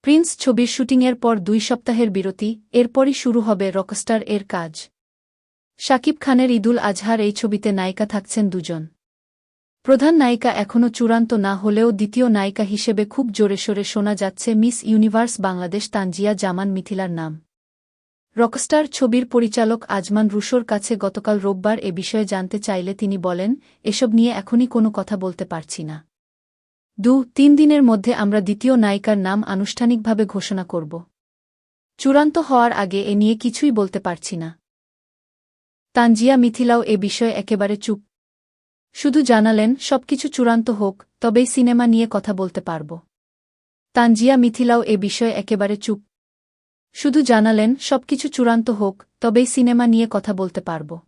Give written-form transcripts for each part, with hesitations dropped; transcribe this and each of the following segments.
Prince ছবির শুটিংয়ের পর ২ সপ্তাহের বিরতি, এরপরই শুরু হবে রকস্টার এর কাজ। শাকিব খানের ঈদুল আজহার এই ছবিতে নায়িকা থাকছেন দুজন। প্রধান নায়িকা এখনও চূড়ান্ত না হলেও দ্বিতীয় নায়িকা হিসেবে খুব জোরেশোরে শোনা যাচ্ছে মিস ইউনিভার্স বাংলাদেশ তানজিয়া জামান মিথিলার নাম। রকস্টার ছবির পরিচালক আজমান রুশোর কাছে গতকাল রোববার এ বিষয়ে জানতে চাইলে তিনি বলেন, এসব নিয়ে এখনই কোনো কথা বলতে পারছি না। ২-৩ দিনের মধ্যে আমরা দ্বিতীয় নায়িকার নাম আনুষ্ঠানিকভাবে ঘোষণা করব। চূড়ান্ত হওয়ার আগে এ নিয়ে কিছুই বলতে পারছি না। তানজিয়া মিথিলাও এ বিষয়ে একেবারে চুপ। শুধু জানালেন, সবকিছু চূড়ান্ত হোক, তবেই সিনেমা নিয়ে কথা বলতে পারব। তানজিয়া মিথিলাও এ বিষয়ে একেবারে চুপ। শুধু জানালেন, সবকিছু চূড়ান্ত হোক, তবেই সিনেমা নিয়ে কথা বলতে পারব।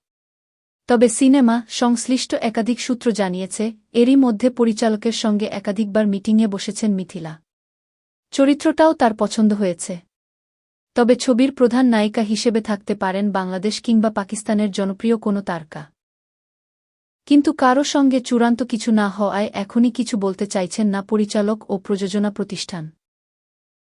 তবে সিনেমা সংশ্লিষ্ট একাধিক সূত্র জানিয়েছে, এরই মধ্যে পরিচালকের সঙ্গে একাধিকবার মিটিংয়ে বসেছেন মিথিলা। চরিত্রটাও তার পছন্দ হয়েছে। তবে ছবির প্রধান নায়িকা হিসেবে থাকতে পারেন বাংলাদেশ কিংবা পাকিস্তানের জনপ্রিয় কোনো তারকা। কিন্তু কারও সঙ্গে চূড়ান্ত কিছু না হওয়ায় এখনই কিছু বলতে চাইছেন না পরিচালক ও প্রযোজনা প্রতিষ্ঠান।